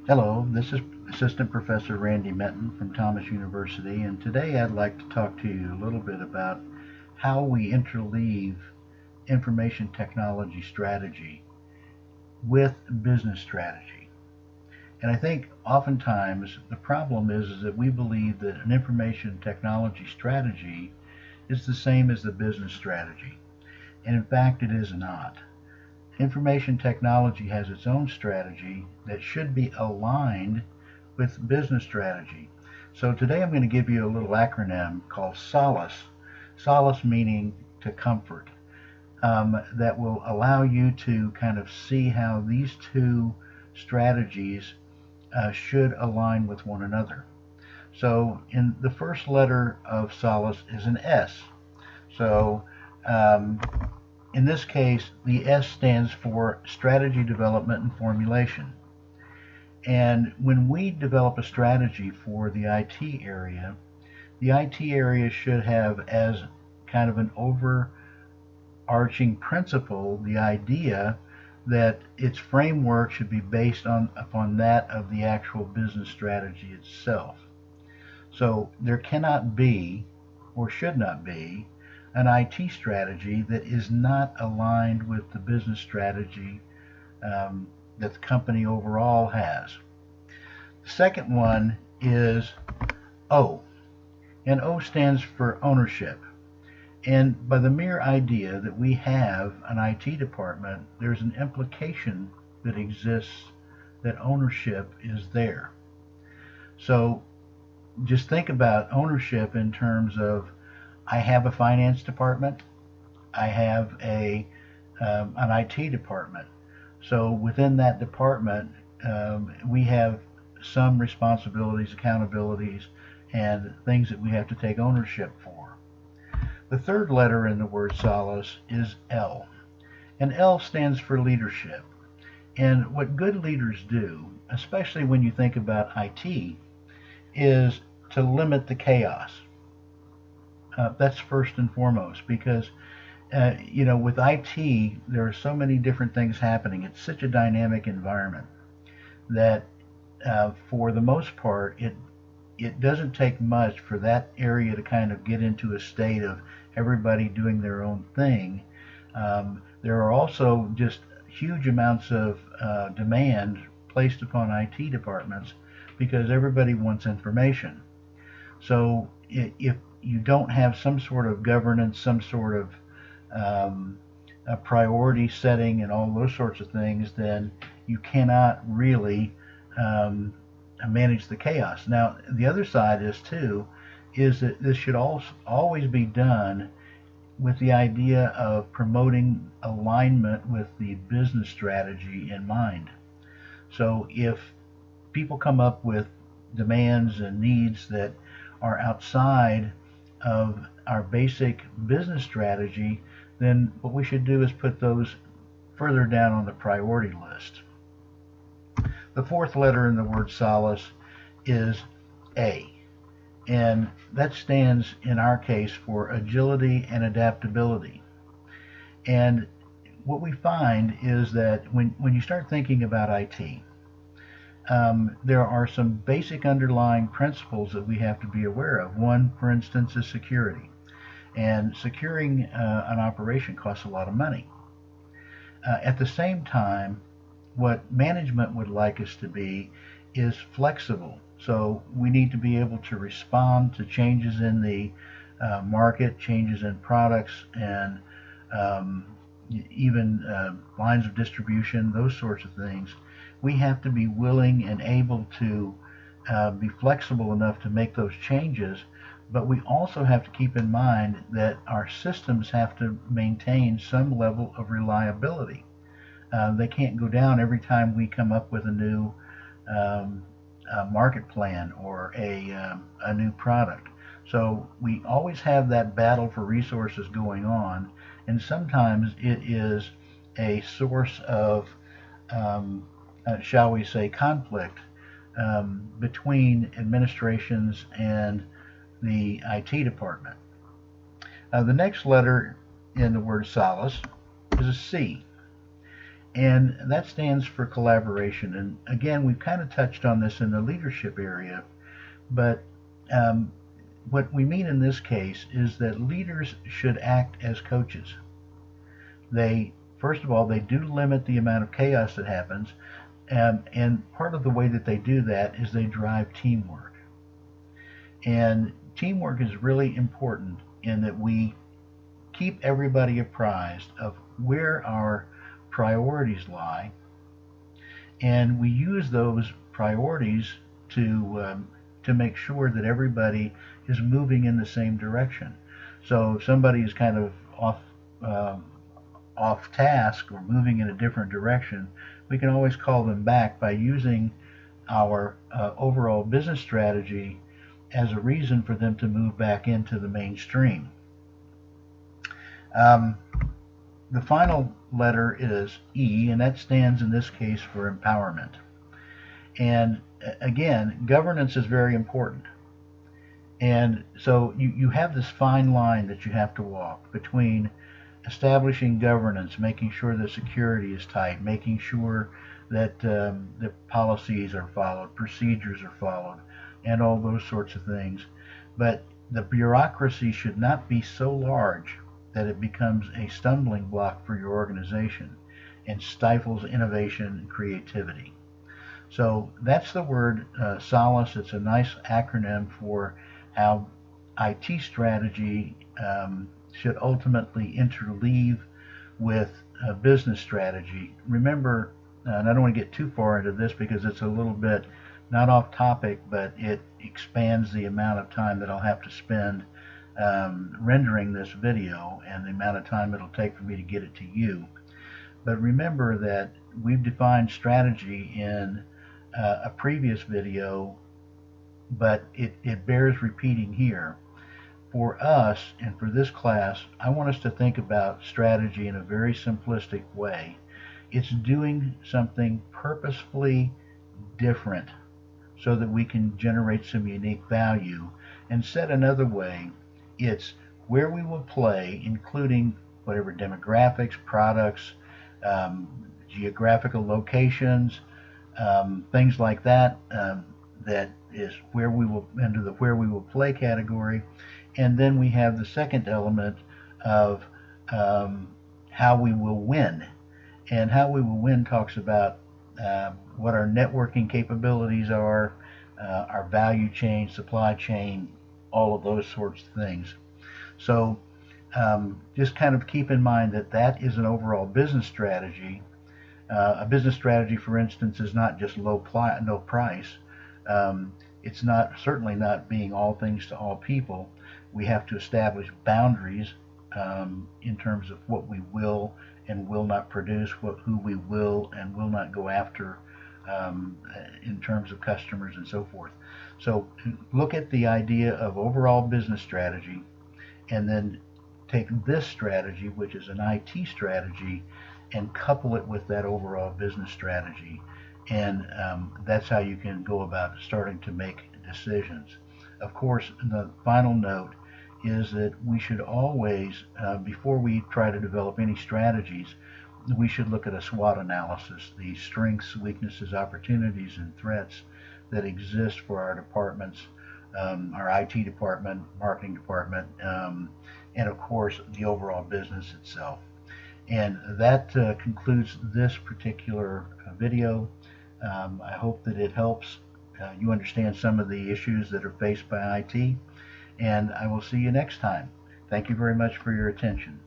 Hello, this is Assistant Professor Randy Menton from Thomas University, and today I'd like to talk to you a little bit about how we interleave information technology strategy with business strategy. And I think oftentimes the problem is that we believe that an information technology strategy is the same as the business strategy, and in fact it is not. Information technology has its own strategy that should be aligned with business strategy. So today I'm going to give you a little acronym called SOLACE. SOLACE meaning to comfort. That will allow you to kind of see how these two strategies should align with one another. So in the first letter of SOLACE is an S. So in this case, the S stands for strategy development and formulation. And when we develop a strategy for the IT area, the IT area should have as kind of an overarching principle the idea that its framework should be based upon that of the actual business strategy itself. So there cannot be, or should not be, an IT strategy that is not aligned with the business strategy that the company overall has. The second one is O, and O stands for ownership. And by the mere idea that we have an IT department, there's an implication that exists that ownership is there. So just think about ownership in terms of I have a finance department, I have an IT department. So within that department, we have some responsibilities, accountabilities, and things that we have to take ownership for. The third letter in the word solace is L, and L stands for leadership. And what good leaders do, especially when you think about IT, is to limit the chaos. That's first and foremost because with IT there are so many different things happening. It's such a dynamic environment that for the most part it doesn't take much for that area to kind of get into a state of everybody doing their own thing. There are also just huge amounts of demand placed upon IT departments because everybody wants information. So if you don't have some sort of governance, some sort of a priority setting and all those sorts of things, then you cannot really manage the chaos. Now, the other side is that this should always be done with the idea of promoting alignment with the business strategy in mind. So if people come up with demands and needs that are outside of our basic business strategy, then what we should do is put those further down on the priority list. The fourth letter in the word solace is A, and that stands in our case for agility and adaptability. And what we find is that when you start thinking about IT, there are some basic underlying principles that we have to be aware of. One, for instance, is security. And securing an operation costs a lot of money. At the same time, what management would like us to be is flexible. So we need to be able to respond to changes in the market, changes in products, and even lines of distribution, those sorts of things. We have to be willing and able to be flexible enough to make those changes, but we also have to keep in mind that our systems have to maintain some level of reliability. They can't go down every time we come up with a new market plan or a new product. So we always have that battle for resources going on, and sometimes it is a source of shall we say, conflict between administrations and the IT department. The next letter in the word solace is a C, And that stands for collaboration. And again, we've kind of touched on this in the leadership area, but um, what we mean in this case is that leaders should act as coaches. They, first of all, they do limit the amount of chaos that happens, and part of the way that they do that is they drive teamwork. And teamwork is really important in that we keep everybody apprised of where our priorities lie, and we use those priorities to make sure that everybody is moving in the same direction. So if somebody is kind of um, off task or moving in a different direction, we can always call them back by using our overall business strategy as a reason for them to move back into the mainstream. Um, the final letter is E, and that stands in this case for empowerment. And again, governance is very important. And so you have this fine line that you have to walk between establishing governance, making sure that security is tight, making sure that the policies are followed, procedures are followed, and all those sorts of things. But the bureaucracy should not be so large that it becomes a stumbling block for your organization and stifles innovation and creativity. So that's the word solace. It's a nice acronym for how IT strategy should ultimately interleave with business strategy. Remember, and I don't want to get too far into this because it's a little bit not off topic, but it expands the amount of time that I'll have to spend rendering this video and the amount of time it'll take for me to get it to you. But remember that we've defined strategy in a previous video, but it bears repeating here. For us and for this class, I want us to think about strategy in a very simplistic way. It's doing something purposefully different so that we can generate some unique value. And said another way, it's where we will play, including whatever demographics, products, geographical locations, things like that. That is where we will enter the where we will play category. And then we have the second element of how we will win. And how we will win talks about what our networking capabilities are, our value chain, supply chain, all of those sorts of things. So just kind of keep in mind that that is an overall business strategy. A business strategy, for instance, is not just no price. It's not certainly not being all things to all people. We have to establish boundaries in terms of what we will and will not produce, who we will and will not go after in terms of customers and so forth. So look at the idea of overall business strategy and then take this strategy, which is an IT strategy, and couple it with that overall business strategy. And that's how you can go about starting to make decisions. Of course, the final note is that we should always, before we try to develop any strategies, we should look at a SWOT analysis, the strengths, weaknesses, opportunities, and threats that exist for our departments, our IT department, marketing department, and of course the overall business itself. And that concludes this particular video. I hope that it helps you understand some of the issues that are faced by IT, and I will see you next time. Thank you very much for your attention.